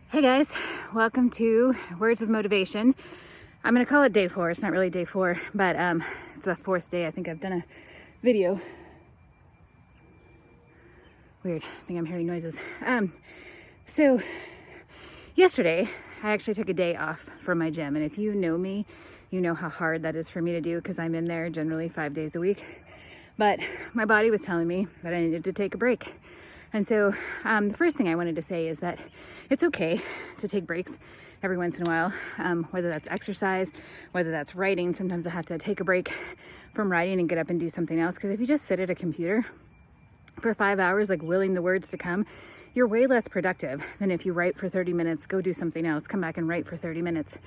Hey guys, welcome to Words of Motivation. I'm gonna call it day 4. It's not really day 4, but it's the 4th day. I think I've done a video. Weird, I think I'm hearing noises. So yesterday, I actually took a day off from my gym, and if you know me, you know how hard that is for me to do because I'm in there generally 5 days a week. But my body was telling me that I needed to take a break. And so the first thing I wanted to say is that it's okay to take breaks every once in a while, whether that's exercise, whether that's writing. Sometimes I have to take a break from writing and get up and do something else. Because if you just sit at a computer for 5 hours, like willing the words to come, you're way less productive than if you write for 30 minutes, go do something else, come back and write for 30 minutes.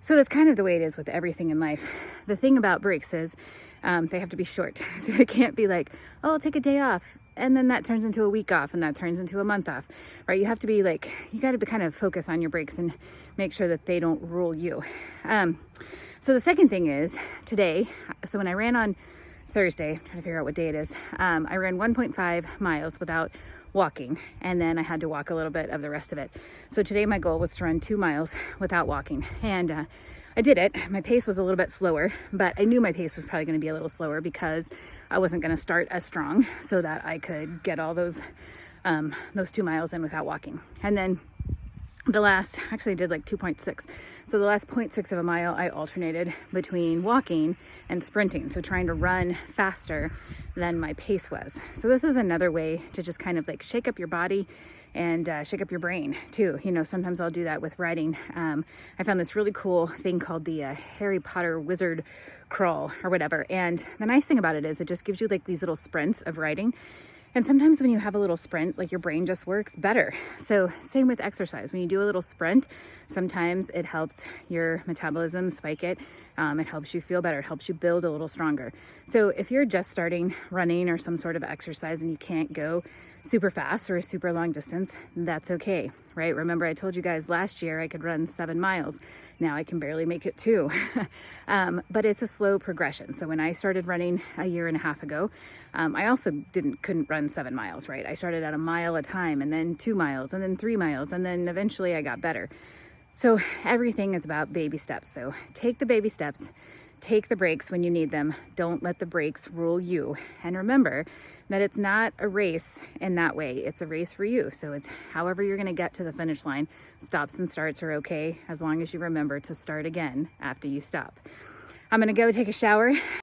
So that's kind of the way it is with everything in life. The thing about breaks is they have to be short. So it can't be like, oh, I'll take a day off, and then that turns into a week off, and that turns into a month off, right? You have to be like, you got to kind of focus on your breaks and make sure that they don't rule you. So the second thing is today, so when I ran on Thursday, trying to figure out what day it is, I ran 1.5 miles without walking, and then I had to walk a little bit of the rest of it. So today my goal was to run 2 miles without walking, and I did it. My pace was a little bit slower, but I knew my pace was probably going to be a little slower because I wasn't going to start as strong so that I could get all those 2 miles in without walking. And then the last, actually I did like 2.6. So the last 0.6 of a mile, I alternated between walking and sprinting. So trying to run faster than my pace was. So this is another way to just kind of like shake up your body and shake up your brain too. You know, sometimes I'll do that with writing. I found this really cool thing called the Harry Potter Wizard Crawl or whatever. And the nice thing about it is it just gives you like these little sprints of writing. And sometimes when you have a little sprint, like your brain just works better. So same with exercise. When you do a little sprint, sometimes it helps your metabolism spike it. It helps you feel better. It helps you build a little stronger. So if you're just starting running or some sort of exercise and you can't go super fast or a super long distance, that's okay, right? Remember, I told you guys last year I could run 7 miles. Now I can barely make it 2. But it's a slow progression. So when I started running a year and a half ago, I also couldn't run 7 miles, right? I started at a mile a time, and then 2 miles, and then 3 miles, and then eventually I got better. So everything is about baby steps. So take the baby steps, take the breaks when you need them. Don't let the breaks rule you. And remember that it's not a race in that way. It's a race for you. So it's however you're going to get to the finish line. Stops and starts are okay as long as you remember to start again after you stop. I'm going to go take a shower.